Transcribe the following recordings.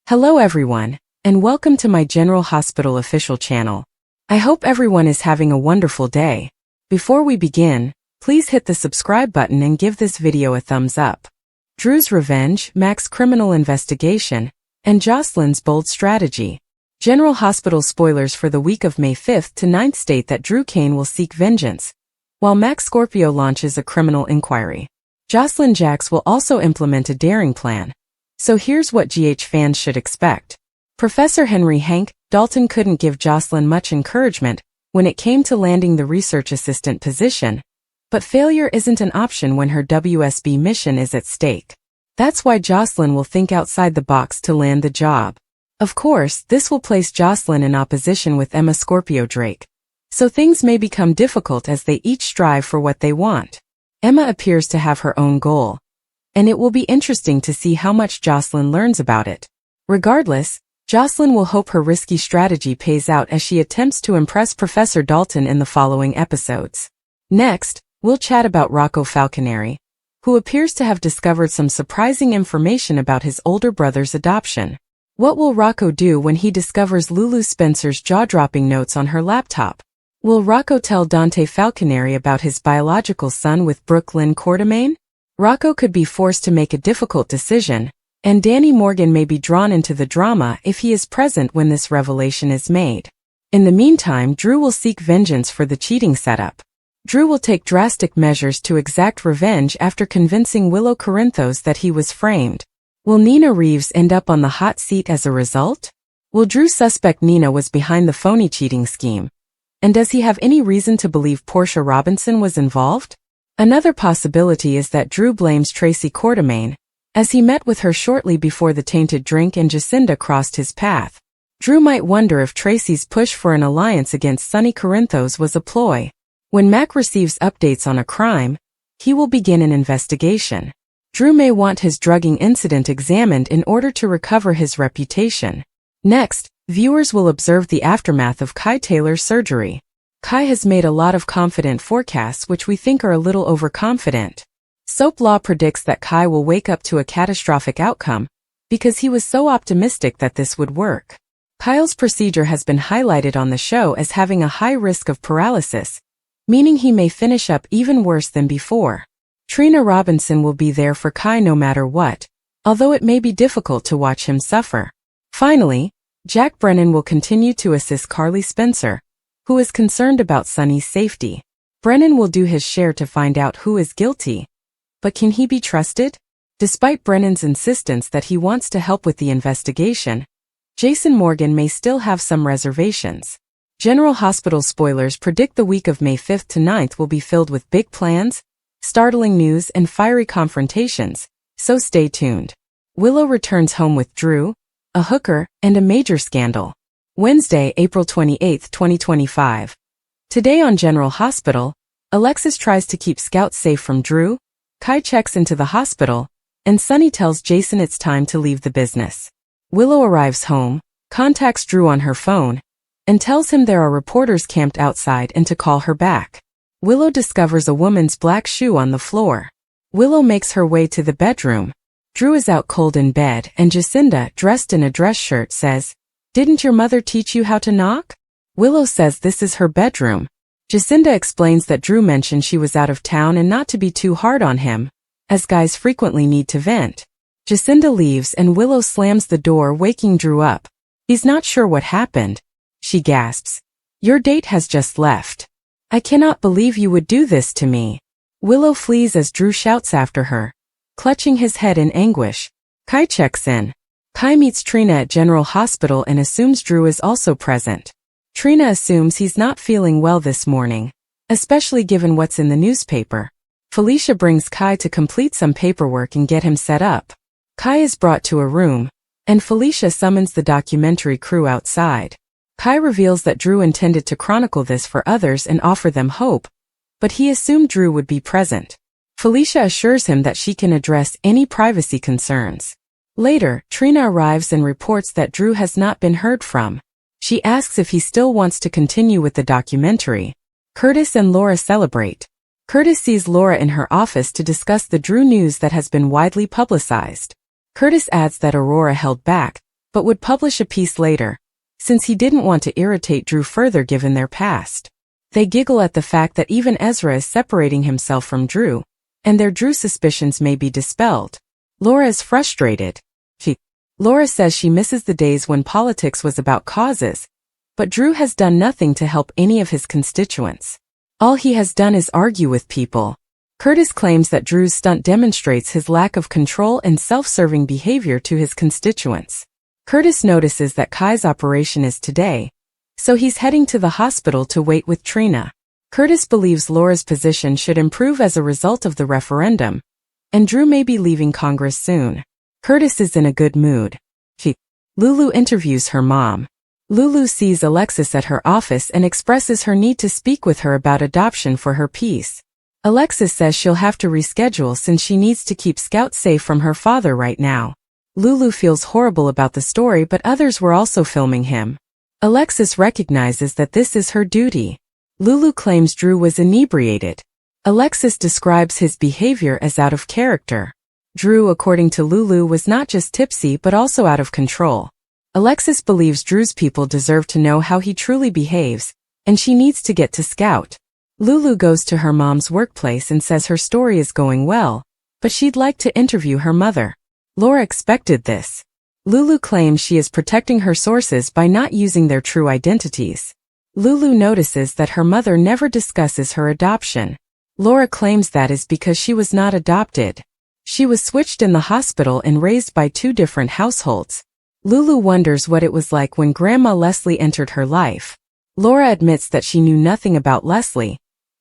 Hello everyone, and welcome to my General Hospital official channel. I hope everyone is having a wonderful day. Before we begin, please hit the subscribe button and give this video a thumbs up. Drew's revenge, Mac's criminal investigation, and Jocelyn's bold strategy. General Hospital spoilers for the week of May 5th to 9th state that Drew Kane will seek vengeance, while Mac Scorpio launches a criminal inquiry. Jocelyn Jax will also implement a daring plan. So here's what GH fans should expect. Professor Henry Hank Dalton couldn't give Jocelyn much encouragement when it came to landing the research assistant position, but failure isn't an option when her WSB mission is at stake. That's why Jocelyn will think outside the box to land the job. Of course, this will place Jocelyn in opposition with Emma Scorpio Drake, so things may become difficult as they each strive for what they want. Emma appears to have her own goal, and it will be interesting to see how much Jocelyn learns about it. Regardless, Jocelyn will hope her risky strategy pays out as she attempts to impress Professor Dalton in the following episodes. Next, we'll chat about Rocco Falconeri, who appears to have discovered some surprising information about his older brother's adoption. What will Rocco do when he discovers Lulu Spencer's jaw-dropping notes on her laptop? Will Rocco tell Dante Falconeri about his biological son with Brooklyn Quartermain? Rocco could be forced to make a difficult decision, and Danny Morgan may be drawn into the drama if he is present when this revelation is made. In the meantime, Drew will seek vengeance for the cheating setup. Drew will take drastic measures to exact revenge after convincing Willow Corinthos that he was framed. Will Nina Reeves end up on the hot seat as a result? Will Drew suspect Nina was behind the phony cheating scheme? And does he have any reason to believe Portia Robinson was involved? Another possibility is that Drew blames Tracy Quartermain, as he met with her shortly before the tainted drink and Jacinda crossed his path. Drew might wonder if Tracy's push for an alliance against Sonny Corinthos was a ploy. When Mac receives updates on a crime, he will begin an investigation. Drew may want his drugging incident examined in order to recover his reputation. Next, viewers will observe the aftermath of Kai Taylor's surgery. Kai has made a lot of confident forecasts which we think are a little overconfident. Soap Law predicts that Kai will wake up to a catastrophic outcome, because he was so optimistic that this would work. Kyle's procedure has been highlighted on the show as having a high risk of paralysis, meaning he may finish up even worse than before. Trina Robinson will be there for Kai no matter what, although it may be difficult to watch him suffer. Finally, Jack Brennan will continue to assist Carly Spencer, who is concerned about Sonny's safety. Brennan will do his share to find out who is guilty. But can he be trusted? Despite Brennan's insistence that he wants to help with the investigation, Jason Morgan may still have some reservations. General Hospital spoilers predict the week of May 5th to 9th will be filled with big plans, startling news, and fiery confrontations, so stay tuned. Willow returns home with Drew, a hooker, and a major scandal. Wednesday, April 28, 2025. Today on General Hospital, Alexis tries to keep Scout safe from Drew, Kai checks into the hospital, and Sonny tells Jason it's time to leave the business. Willow arrives home, contacts Drew on her phone, and tells him there are reporters camped outside and to call her back. Willow discovers a woman's black shoe on the floor. Willow makes her way to the bedroom. Drew is out cold in bed, and Jacinda, dressed in a dress shirt, says, "Didn't your mother teach you how to knock?" Willow says this is her bedroom. Jacinda explains that Drew mentioned she was out of town and not to be too hard on him, as guys frequently need to vent. Jacinda leaves and Willow slams the door, waking Drew up. "He's not sure what happened," she gasps. "Your date has just left. I cannot believe you would do this to me." Willow flees as Drew shouts after her, clutching his head in anguish. Kai checks in. Kai meets Trina at General Hospital and assumes Drew is also present. Trina assumes he's not feeling well this morning, especially given what's in the newspaper. Felicia brings Kai to complete some paperwork and get him set up. Kai is brought to a room, and Felicia summons the documentary crew outside. Kai reveals that Drew intended to chronicle this for others and offer them hope, but he assumed Drew would be present. Felicia assures him that she can address any privacy concerns. Later, Trina arrives and reports that Drew has not been heard from. She asks if he still wants to continue with the documentary. Curtis and Laura celebrate. Curtis sees Laura in her office to discuss the Drew news that has been widely publicized. Curtis adds that Aurora held back, but would publish a piece later, since he didn't want to irritate Drew further given their past. They giggle at the fact that even Ezra is separating himself from Drew, and their Drew suspicions may be dispelled. Laura is frustrated. Laura says she misses the days when politics was about causes, but Drew has done nothing to help any of his constituents. All he has done is argue with people. Curtis claims that Drew's stunt demonstrates his lack of control and self-serving behavior to his constituents. Curtis notices that Kai's operation is today, so he's heading to the hospital to wait with Trina. Curtis believes Laura's position should improve as a result of the referendum, and Drew may be leaving Congress soon. Curtis is in a good mood. Lulu interviews her mom. Lulu sees Alexis at her office and expresses her need to speak with her about adoption for her piece. Alexis says she'll have to reschedule since she needs to keep Scout safe from her father right now. Lulu feels horrible about the story, but others were also filming him. Alexis recognizes that this is her duty. Lulu claims Drew was inebriated. Alexis describes his behavior as out of character. Drew, according to Lulu, was not just tipsy but also out of control. Alexis believes Drew's people deserve to know how he truly behaves, and she needs to get to Scout. Lulu goes to her mom's workplace and says her story is going well, but she'd like to interview her mother. Laura expected this. Lulu claims she is protecting her sources by not using their true identities. Lulu notices that her mother never discusses her adoption. Laura claims that is because she was not adopted. She was switched in the hospital and raised by two different households. Lulu wonders what it was like when Grandma Leslie entered her life. Laura admits that she knew nothing about Leslie,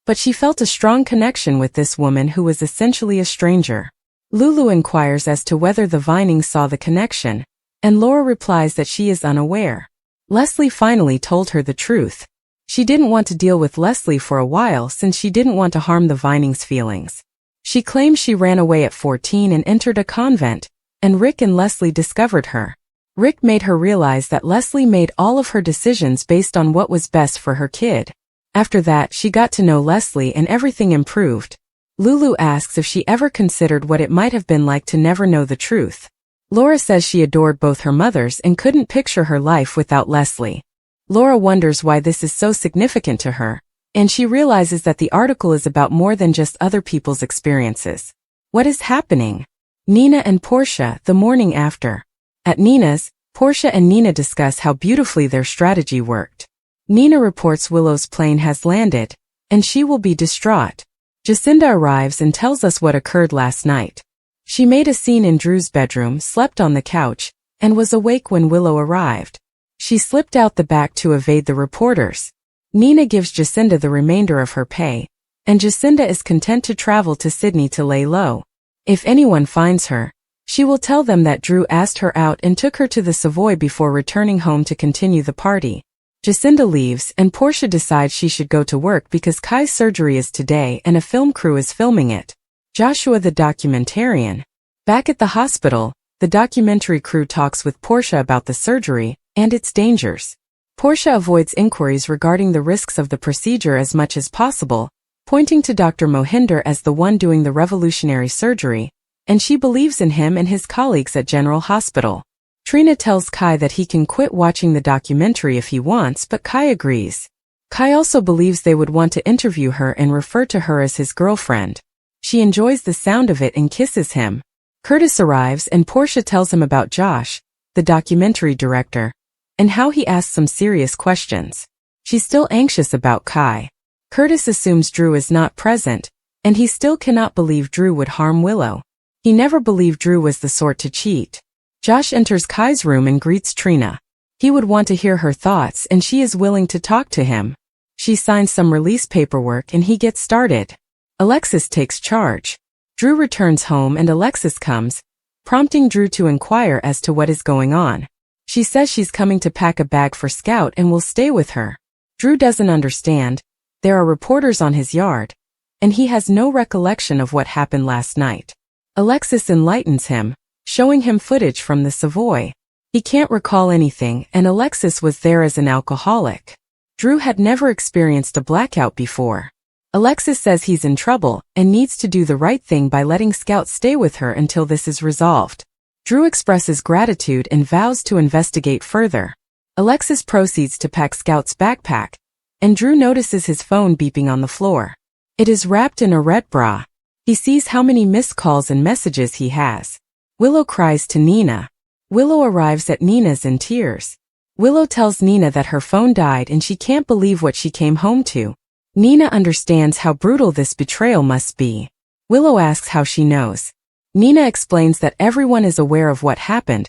but she felt a strong connection with this woman who was essentially a stranger. Lulu inquires as to whether the Vinings saw the connection, and Laura replies that she is unaware. Leslie finally told her the truth. She didn't want to deal with Leslie for a while since she didn't want to harm the Vinings' feelings. She claims she ran away at 14 and entered a convent, and Rick and Leslie discovered her. Rick made her realize that Leslie made all of her decisions based on what was best for her kid. After that, she got to know Leslie and everything improved. Lulu asks if she ever considered what it might have been like to never know the truth. Laura says she adored both her mothers and couldn't picture her life without Leslie. Laura wonders why this is so significant to her, and she realizes that the article is about more than just other people's experiences. What is happening? Nina and Portia, the morning after. At Nina's, Portia and Nina discuss how beautifully their strategy worked. Nina reports Willow's plane has landed, and she will be distraught. Jacinda arrives and tells us what occurred last night. She made a scene in Drew's bedroom, slept on the couch, and was awake when Willow arrived. She slipped out the back to evade the reporters. Nina gives Jacinda the remainder of her pay, and Jacinda is content to travel to Sydney to lay low. If anyone finds her, she will tell them that Drew asked her out and took her to the Savoy before returning home to continue the party. Jacinda leaves, and Portia decides she should go to work because Kai's surgery is today and a film crew is filming it. Joshua the documentarian. Back at the hospital, the documentary crew talks with Portia about the surgery and its dangers. Portia avoids inquiries regarding the risks of the procedure as much as possible, pointing to Dr. Mohinder as the one doing the revolutionary surgery, and she believes in him and his colleagues at General Hospital. Trina tells Kai that he can quit watching the documentary if he wants, but Kai agrees. Kai also believes they would want to interview her and refer to her as his girlfriend. She enjoys the sound of it and kisses him. Curtis arrives and Portia tells him about Josh, the documentary director, and how he asks some serious questions. She's still anxious about Kai. Curtis assumes Drew is not present, and he still cannot believe Drew would harm Willow. He never believed Drew was the sort to cheat. Josh enters Kai's room and greets Trina. He would want to hear her thoughts and she is willing to talk to him. She signs some release paperwork and he gets started. Alexis takes charge. Drew returns home and Alexis comes, prompting Drew to inquire as to what is going on. She says she's coming to pack a bag for Scout and will stay with her. Drew doesn't understand. There are reporters on his yard, and he has no recollection of what happened last night. Alexis enlightens him, showing him footage from the Savoy. He can't recall anything, and Alexis was there as an alcoholic. Drew had never experienced a blackout before. Alexis says he's in trouble and needs to do the right thing by letting Scout stay with her until this is resolved. Drew expresses gratitude and vows to investigate further. Alexis proceeds to pack Scout's backpack, and Drew notices his phone beeping on the floor. It is wrapped in a red bra. He sees how many missed calls and messages he has. Willow cries to Nina. Willow arrives at Nina's in tears. Willow tells Nina that her phone died and she can't believe what she came home to. Nina understands how brutal this betrayal must be. Willow asks how she knows. Nina explains that everyone is aware of what happened,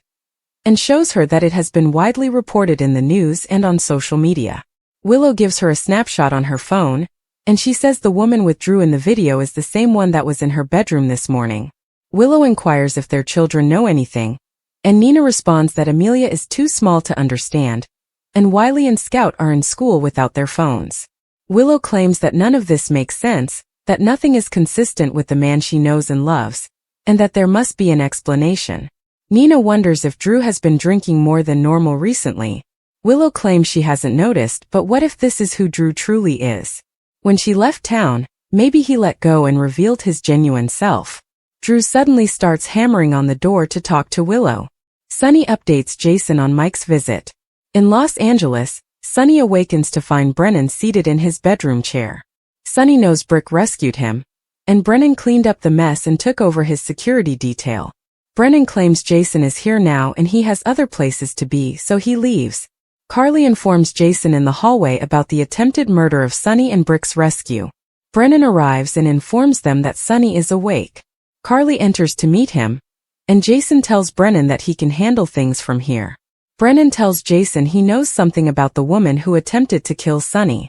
and shows her that it has been widely reported in the news and on social media. Willow gives her a snapshot on her phone, and she says the woman with Drew in the video is the same one that was in her bedroom this morning. Willow inquires if their children know anything, and Nina responds that Amelia is too small to understand, and Wiley and Scout are in school without their phones. Willow claims that none of this makes sense, that nothing is consistent with the man she knows and loves, and that there must be an explanation. Nina wonders if Drew has been drinking more than normal recently. Willow claims she hasn't noticed, but what if this is who Drew truly is? When she left town, maybe he let go and revealed his genuine self. Drew suddenly starts hammering on the door to talk to Willow. Sunny updates Jason on Mike's visit. In Los Angeles, Sunny awakens to find Brennan seated in his bedroom chair. Sunny knows Brick rescued him, and Brennan cleaned up the mess and took over his security detail. Brennan claims Jason is here now and he has other places to be, so he leaves. Carly informs Jason in the hallway about the attempted murder of Sunny and Brick's rescue. Brennan arrives and informs them that Sunny is awake. Carly enters to meet him, and Jason tells Brennan that he can handle things from here. Brennan tells Jason he knows something about the woman who attempted to kill Sunny.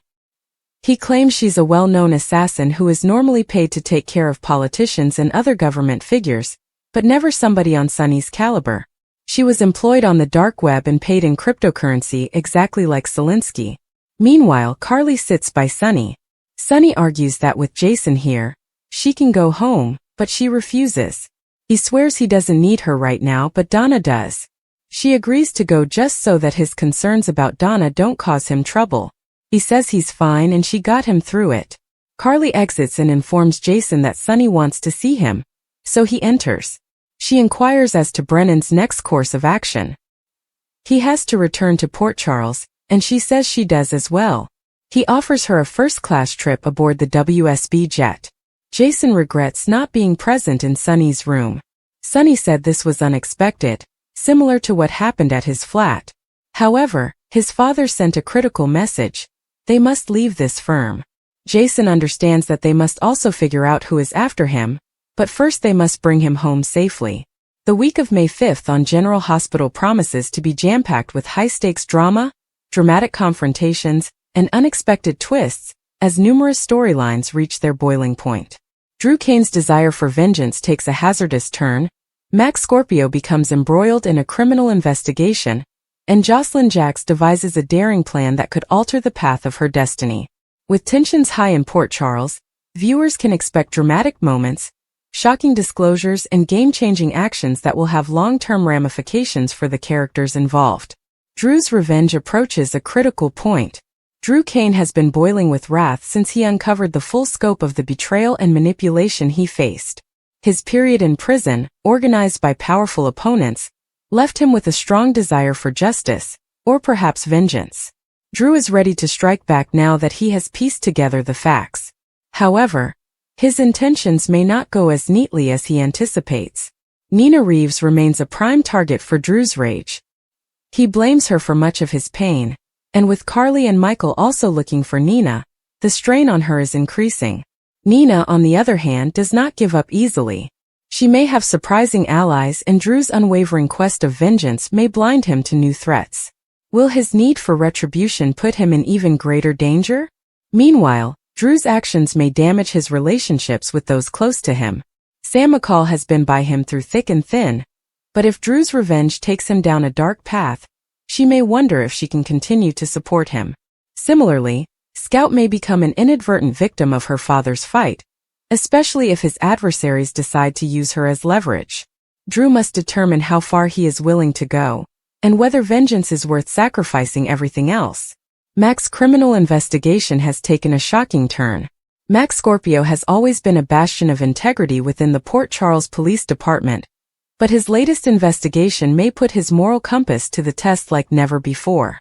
He claims she's a well-known assassin who is normally paid to take care of politicians and other government figures, but never somebody on Sunny's caliber. She was employed on the dark web and paid in cryptocurrency exactly like Selinsky. Meanwhile, Carly sits by Sunny. Sunny argues that with Jason here, she can go home, but she refuses. He swears he doesn't need her right now, but Donna does. She agrees to go just so that his concerns about Donna don't cause him trouble. He says he's fine and she got him through it. Carly exits and informs Jason that Sunny wants to see him, so he enters. She inquires as to Brennan's next course of action. He has to return to Port Charles, and she says she does as well. He offers her a first-class trip aboard the WSB jet. Jason regrets not being present in Sunny's room. Sunny said this was unexpected, similar to what happened at his flat. However, his father sent a critical message. They must leave this firm. Jason understands that they must also figure out who is after him, but first they must bring him home safely. The week of May 5th on General Hospital promises to be jam-packed with high-stakes drama, dramatic confrontations, and unexpected twists, as numerous storylines reach their boiling point. Drew Kane's desire for vengeance takes a hazardous turn, Max Scorpio becomes embroiled in a criminal investigation, and Jocelyn Jacks devises a daring plan that could alter the path of her destiny. With tensions high in Port Charles, viewers can expect dramatic moments, shocking disclosures, and game-changing actions that will have long-term ramifications for the characters involved. Drew's revenge approaches a critical point. Drew Kane has been boiling with wrath since he uncovered the full scope of the betrayal and manipulation he faced. His period in prison, organized by powerful opponents, left him with a strong desire for justice, or perhaps vengeance. Drew is ready to strike back now that he has pieced together the facts. However, his intentions may not go as neatly as he anticipates. Nina Reeves remains a prime target for Drew's rage. He blames her for much of his pain, and with Carly and Michael also looking for Nina, the strain on her is increasing. Nina, on the other hand, does not give up easily. She may have surprising allies, and Drew's unwavering quest of vengeance may blind him to new threats. Will his need for retribution put him in even greater danger? Meanwhile, Drew's actions may damage his relationships with those close to him. Sam McCall has been by him through thick and thin, but if Drew's revenge takes him down a dark path, she may wonder if she can continue to support him. Similarly, Scout may become an inadvertent victim of her father's fight, especially if his adversaries decide to use her as leverage. Drew must determine how far he is willing to go, and whether vengeance is worth sacrificing everything else. Mac's criminal investigation has taken a shocking turn. Max Scorpio has always been a bastion of integrity within the Port Charles Police Department, But his latest investigation may put his moral compass to the test like never before.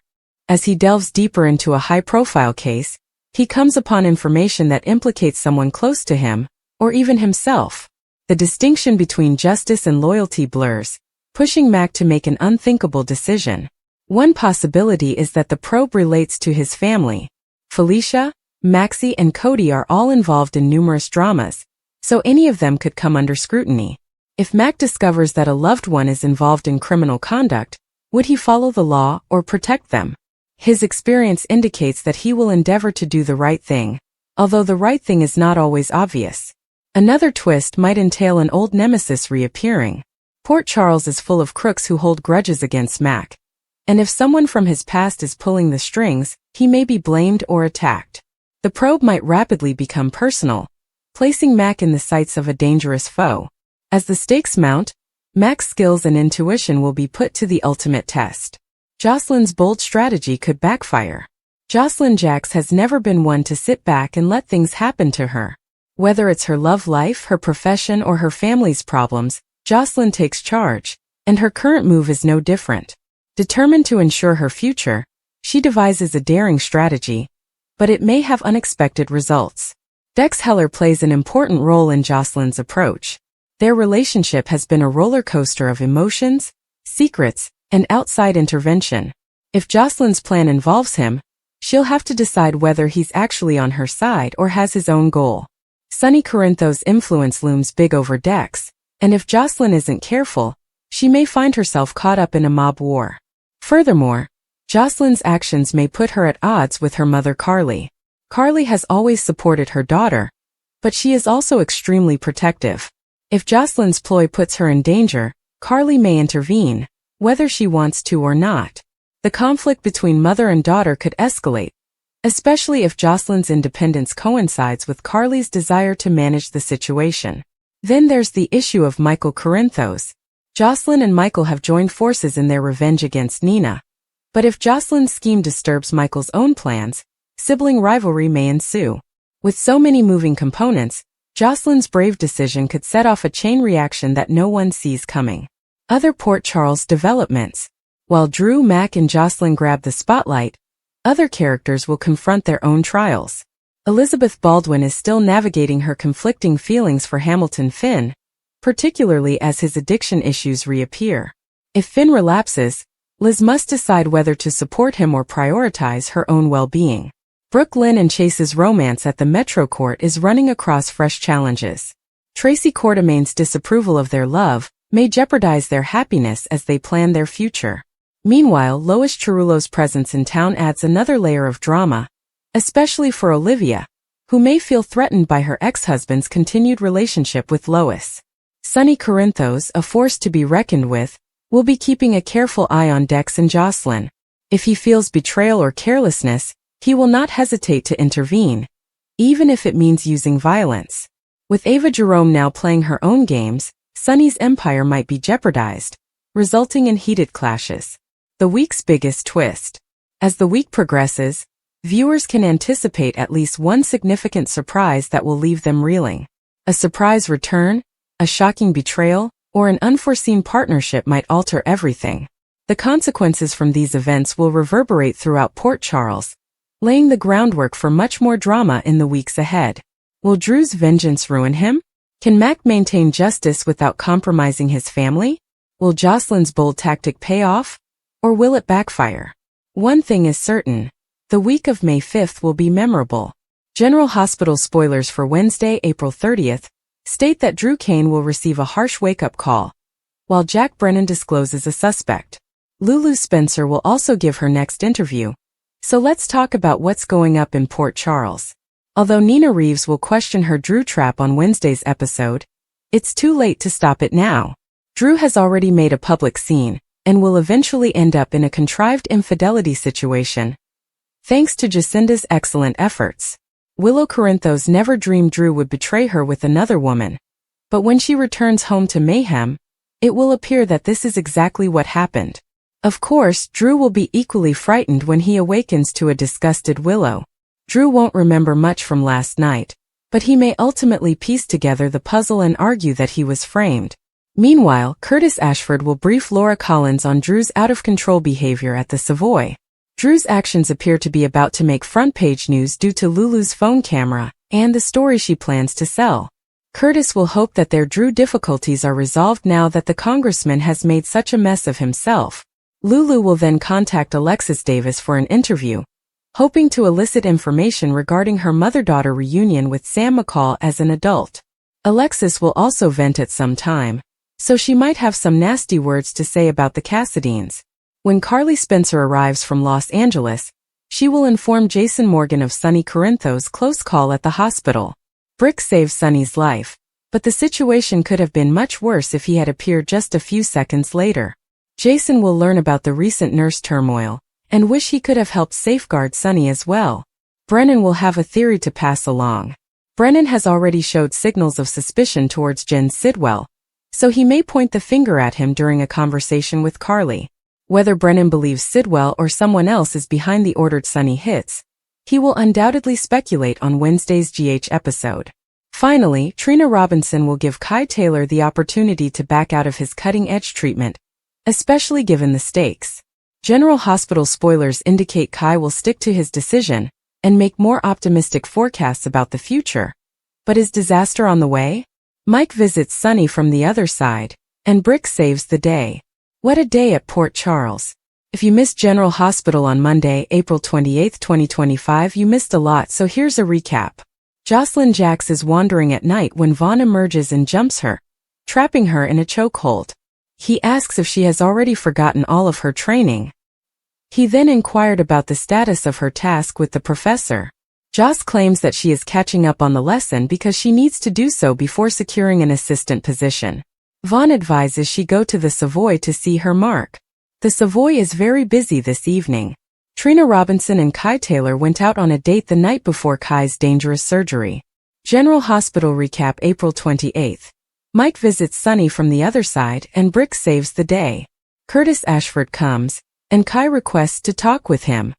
As he delves deeper into a high-profile case, he comes upon information that implicates someone close to him, or even himself. The distinction between justice and loyalty blurs, pushing Mac to make an unthinkable decision. One possibility is that the probe relates to his family. Felicia, Maxie, and Cody are all involved in numerous dramas, so any of them could come under scrutiny. If Mac discovers that a loved one is involved in criminal conduct, would he follow the law or protect them? His experience indicates that he will endeavor to do the right thing, although the right thing is not always obvious. Another twist might entail an old nemesis reappearing. Port Charles is full of crooks who hold grudges against Mac, and if someone from his past is pulling the strings, he may be blamed or attacked. The probe might rapidly become personal, placing Mac in the sights of a dangerous foe. As the stakes mount, Mac's skills and intuition will be put to the ultimate test. Jocelyn's bold strategy could backfire. Jocelyn Jacks has never been one to sit back and let things happen to her. Whether it's her love life, her profession, or her family's problems, Jocelyn takes charge, and her current move is no different. Determined to ensure her future, she devises a daring strategy, but it may have unexpected results. Dex Heller plays an important role in Jocelyn's approach. Their relationship has been a roller coaster of emotions, secrets, and outside intervention. If Jocelyn's plan involves him, she'll have to decide whether he's actually on her side or has his own goal. Sonny Corinthos' influence looms big over Dex, and if Jocelyn isn't careful, she may find herself caught up in a mob war. Furthermore, Jocelyn's actions may put her at odds with her mother Carly. Carly has always supported her daughter, but she is also extremely protective. If Jocelyn's ploy puts her in danger, Carly may intervene, whether she wants to or not. The conflict between mother and daughter could escalate, especially if Jocelyn's independence coincides with Carly's desire to manage the situation. Then there's the issue of Michael Corinthos. Jocelyn and Michael have joined forces in their revenge against Nina. But if Jocelyn's scheme disturbs Michael's own plans, sibling rivalry may ensue. With so many moving components, Jocelyn's brave decision could set off a chain reaction that no one sees coming. Other Port Charles developments. While Drew, Mac, and Jocelyn grab the spotlight, other characters will confront their own trials. Elizabeth Baldwin is still navigating her conflicting feelings for Hamilton Finn, particularly as his addiction issues reappear. If Finn relapses, Liz must decide whether to support him or prioritize her own well-being. Brooke Lynn and Chase's romance at the Metro Court is running across fresh challenges. Tracy Quartermain's disapproval of their love may jeopardize their happiness as they plan their future. Meanwhile, Lois Cerullo's presence in town adds another layer of drama, especially for Olivia, who may feel threatened by her ex-husband's continued relationship with Lois. Sonny Corinthos, a force to be reckoned with, will be keeping a careful eye on Dex and Jocelyn. If he feels betrayal or carelessness, he will not hesitate to intervene, even if it means using violence. With Ava Jerome now playing her own games, Sonny's empire might be jeopardized, resulting in heated clashes. The week's biggest twist. As the week progresses, viewers can anticipate at least one significant surprise that will leave them reeling. A surprise return, a shocking betrayal, or an unforeseen partnership might alter everything. The consequences from these events will reverberate throughout Port Charles, laying the groundwork for much more drama in the weeks ahead. Will Drew's vengeance ruin him? Can Mac maintain justice without compromising his family? Will Jocelyn's bold tactic pay off? Or will it backfire? One thing is certain. The week of May 5th will be memorable. General Hospital spoilers for Wednesday, April 30th, state that Drew Kane will receive a harsh wake-up call, while Jack Brennan discloses a suspect. Lulu Spencer will also give her next interview. So let's talk about what's going up in Port Charles. Although Nina Reeves will question her Drew trap on Wednesday's episode, it's too late to stop it now. Drew has already made a public scene, and will eventually end up in a contrived infidelity situation, thanks to Jacinda's excellent efforts. Willow Corinthos never dreamed Drew would betray her with another woman. But when she returns home to mayhem, it will appear that this is exactly what happened. Of course, Drew will be equally frightened when he awakens to a disgusted Willow. Drew won't remember much from last night, but he may ultimately piece together the puzzle and argue that he was framed. Meanwhile, Curtis Ashford will brief Laura Collins on Drew's out-of-control behavior at the Savoy. Drew's actions appear to be about to make front-page news due to Lulu's phone camera and the story she plans to sell. Curtis will hope that their Drew difficulties are resolved now that the congressman has made such a mess of himself. Lulu will then contact Alexis Davis for an interview, hoping to elicit information regarding her mother-daughter reunion with Sam McCall as an adult. Alexis will also vent at some time, so she might have some nasty words to say about the Cassadines. When Carly Spencer arrives from Los Angeles, she will inform Jason Morgan of Sonny Corinthos' close call at the hospital. Brick saves Sonny's life, but the situation could have been much worse if he had appeared just a few seconds later. Jason will learn about the recent nurse turmoil, and wish he could have helped safeguard Sonny as well. Brennan will have a theory to pass along. Brennan has already showed signals of suspicion towards Jen Sidwell, so he may point the finger at him during a conversation with Carly. Whether Brennan believes Sidwell or someone else is behind the ordered Sonny hits, he will undoubtedly speculate on Wednesday's GH episode. Finally, Trina Robinson will give Kai Taylor the opportunity to back out of his cutting-edge treatment, especially given the stakes. General Hospital spoilers indicate Kai will stick to his decision and make more optimistic forecasts about the future. But is disaster on the way? Mike visits Sonny from the other side, and Brick saves the day. What a day at Port Charles. If you missed General Hospital on Monday, April 28, 2025, you missed a lot, so here's a recap. Jocelyn Jax is wandering at night when Vaughn emerges and jumps her, trapping her in a chokehold. He asks if she has already forgotten all of her training. He then inquired about the status of her task with the professor. Joss claims that she is catching up on the lesson because she needs to do so before securing an assistant position. Vaughn advises she go to the Savoy to see her Mark. The Savoy is very busy this evening. Trina Robinson and Kai Taylor went out on a date the night before Kai's dangerous surgery. General Hospital recap April 28th. Mike visits Sonny from the other side and Brick saves the day. Curtis Ashford comes, and Kai requests to talk with him.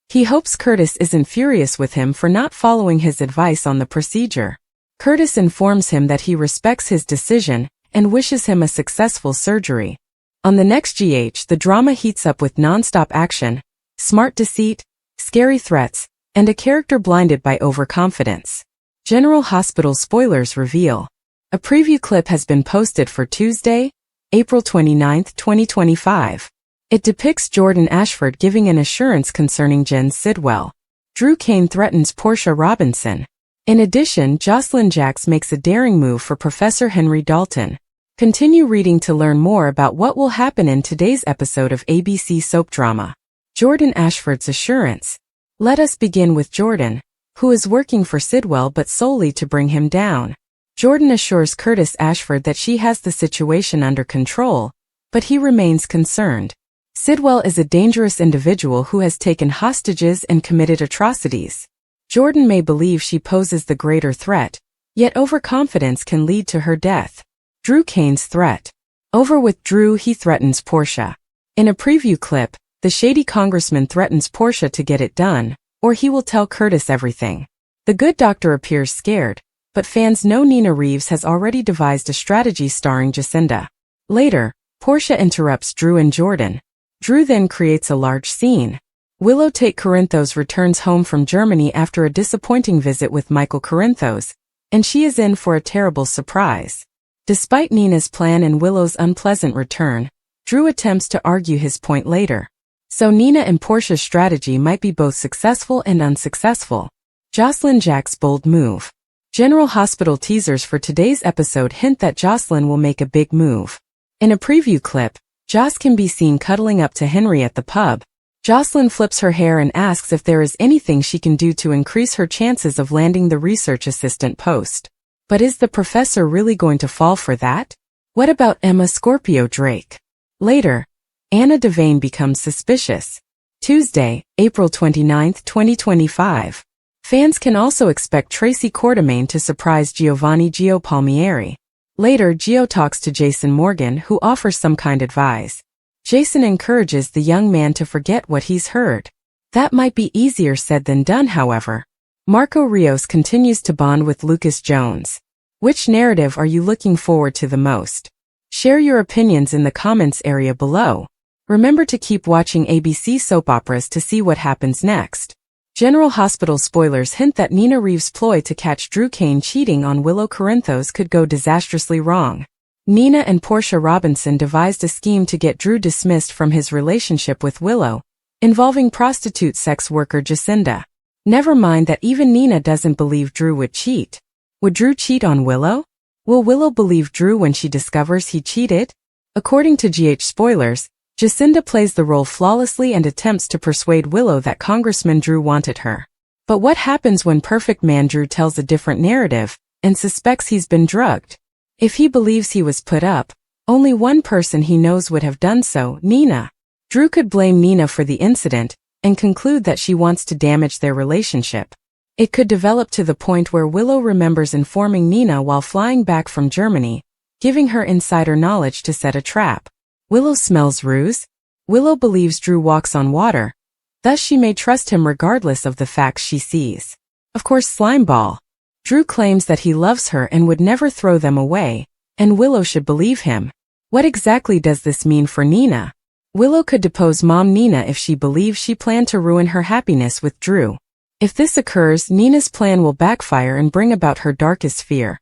He hopes Curtis isn't furious with him for not following his advice on the procedure. Curtis informs him that he respects his decision and wishes him a successful surgery. On the next GH, the drama heats up with non-stop action, smart deceit, scary threats, and a character blinded by overconfidence. General Hospital spoilers reveal. A preview clip has been posted for Tuesday, April 29, 2025. It depicts Jordan Ashford giving an assurance concerning Jen Sidwell. Drew Kane threatens Portia Robinson. In addition, Jocelyn Jax makes a daring move for Professor Henry Dalton. Continue reading to learn more about what will happen in today's episode of ABC soap drama. Jordan Ashford's assurance. Let us begin with Jordan, who is working for Sidwell but solely to bring him down. Jordan assures Curtis Ashford that she has the situation under control, but he remains concerned. Sidwell is a dangerous individual who has taken hostages and committed atrocities. Jordan may believe she poses the greater threat, yet overconfidence can lead to her death. Drew Kane's threat. Over with Drew, he threatens Portia. In a preview clip, the shady congressman threatens Portia to get it done, or he will tell Curtis everything. The good doctor appears scared, but fans know Nina Reeves has already devised a strategy starring Jacinda. Later, Portia interrupts Drew and Jordan. Drew then creates a large scene. Willow Tate Corinthos returns home from Germany after a disappointing visit with Michael Corinthos, and she is in for a terrible surprise. Despite Nina's plan and Willow's unpleasant return, Drew attempts to argue his point later. So Nina and Portia's strategy might be both successful and unsuccessful. Jocelyn Jax's bold move. General Hospital teasers for today's episode hint that Jocelyn will make a big move. In a preview clip, Joss can be seen cuddling up to Henry at the pub. Jocelyn flips her hair and asks if there is anything she can do to increase her chances of landing the research assistant post. But is the professor really going to fall for that? What about Emma Scorpio Drake? Later, Anna Devane becomes suspicious. Tuesday, April 29, 2025. Fans can also expect Tracy Quartermaine to surprise Giovanni Gio Palmieri. Later, Gio talks to Jason Morgan, who offers some kind advice. Jason encourages the young man to forget what he's heard. That might be easier said than done, however. Marco Rios continues to bond with Lucas Jones. Which narrative are you looking forward to the most? Share your opinions in the comments area below. Remember to keep watching ABC soap operas to see what happens next. General Hospital spoilers hint that Nina Reeves' ploy to catch Drew Kane cheating on Willow Corinthos could go disastrously wrong. Nina and Portia Robinson devised a scheme to get Drew dismissed from his relationship with Willow, involving prostitute sex worker Jacinda. Never mind that even Nina doesn't believe Drew would cheat. Would Drew cheat on Willow? Will Willow believe Drew when she discovers he cheated? According to GH spoilers, Jacinda plays the role flawlessly and attempts to persuade Willow that Congressman Drew wanted her. But what happens when perfect man Drew tells a different narrative and suspects he's been drugged? If he believes he was put up, only one person he knows would have done so, Nina. Drew could blame Nina for the incident and conclude that she wants to damage their relationship. It could develop to the point where Willow remembers informing Nina while flying back from Germany, giving her insider knowledge to set a trap. Willow smells ruse. Willow believes Drew walks on water, thus she may trust him regardless of the facts she sees. Of course, Slimeball. Drew claims that he loves her and would never throw them away, and Willow should believe him. What exactly does this mean for Nina? Willow could depose Mom Nina if she believes she planned to ruin her happiness with Drew. If this occurs, Nina's plan will backfire and bring about her darkest fear.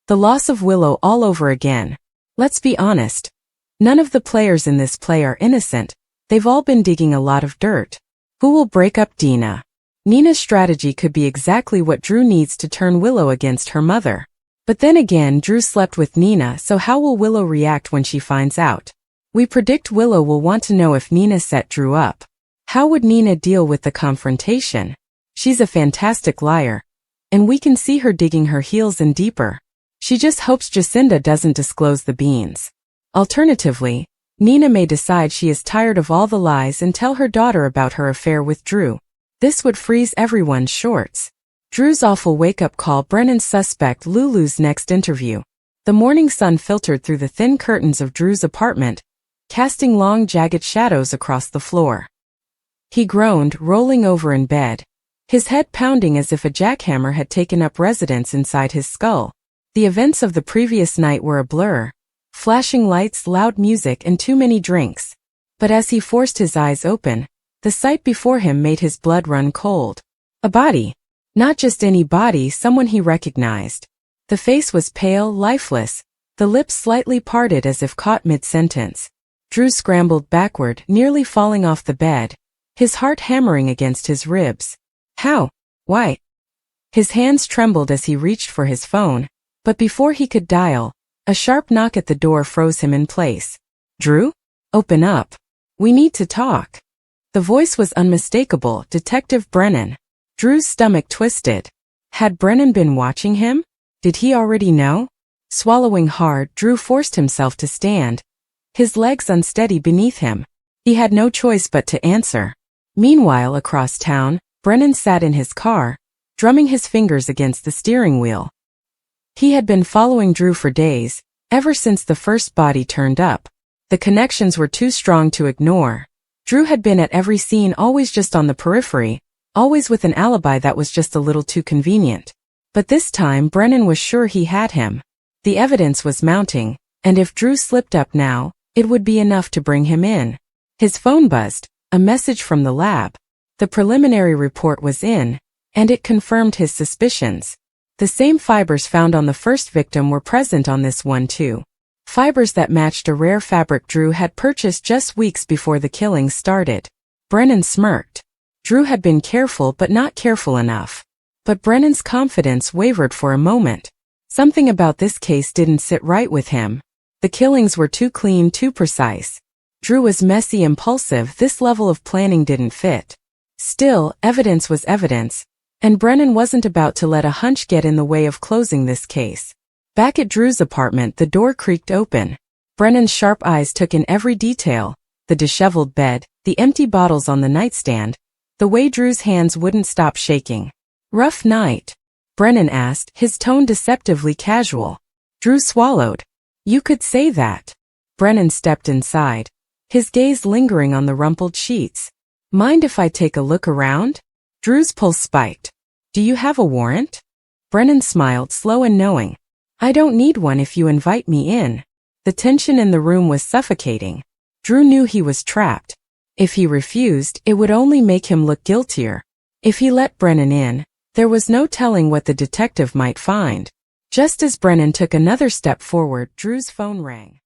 The loss of Willow all over again. Let's be honest. None of the players in this play are innocent. They've all been digging a lot of dirt. Who will break up Dina? Nina's strategy could be exactly what Drew needs to turn Willow against her mother. But then again, Drew slept with Nina, so how will Willow react when she finds out? We predict Willow will want to know if Nina set Drew up. How would Nina deal with the confrontation? She's a fantastic liar, and we can see her digging her heels in deeper. She just hopes Jacinda doesn't disclose the beans. Alternatively, Nina may decide she is tired of all the lies and tell her daughter about her affair with Drew. This would freeze everyone's shorts. Drew's awful wake-up call. Brennan's suspect Lulu's next interview. The morning sun filtered through the thin curtains of Drew's apartment, casting long jagged shadows across the floor. He groaned, rolling over in bed, his head pounding as if a jackhammer had taken up residence inside his skull. The events of the previous night were a blur. Flashing lights, loud music, and too many drinks. But as he forced his eyes open, the sight before him made his blood run cold. A body. Not just any body, someone he recognized. The face was pale, lifeless, the lips slightly parted as if caught mid-sentence. Drew scrambled backward, nearly falling off the bed, his heart hammering against his ribs. How? Why? His hands trembled as he reached for his phone, but before he could dial, a sharp knock at the door froze him in place. Drew? Open up. We need to talk. The voice was unmistakable, Detective Brennan. Drew's stomach twisted. Had Brennan been watching him? Did he already know? Swallowing hard, Drew forced himself to stand, his legs unsteady beneath him. He had no choice but to answer. Meanwhile, across town, Brennan sat in his car, drumming his fingers against the steering wheel. He had been following Drew for days, ever since the first body turned up. The connections were too strong to ignore. Drew had been at every scene, always just on the periphery, always with an alibi that was just a little too convenient. But this time Brennan was sure he had him. The evidence was mounting, and if Drew slipped up now, it would be enough to bring him in. His phone buzzed, a message from the lab. The preliminary report was in, and it confirmed his suspicions. The same fibers found on the first victim were present on this one too. Fibers that matched a rare fabric Drew had purchased just weeks before the killings started. Brennan smirked. Drew had been careful but not careful enough. But Brennan's confidence wavered for a moment. Something about this case didn't sit right with him. The killings were too clean, too precise. Drew was messy, impulsive. This level of planning didn't fit. Still, evidence was evidence, and Brennan wasn't about to let a hunch get in the way of closing this case. Back at Drew's apartment, the door creaked open. Brennan's sharp eyes took in every detail: the disheveled bed, the empty bottles on the nightstand, the way Drew's hands wouldn't stop shaking. "Rough night?" Brennan asked, his tone deceptively casual. Drew swallowed. "You could say that." Brennan stepped inside, his gaze lingering on the rumpled sheets. "Mind if I take a look around?" Drew's pulse spiked. "Do you have a warrant?" Brennan smiled, slow and knowing. "I don't need one if you invite me in." The tension in the room was suffocating. Drew knew he was trapped. If he refused, it would only make him look guiltier. If he let Brennan in, there was no telling what the detective might find. Just as Brennan took another step forward, Drew's phone rang.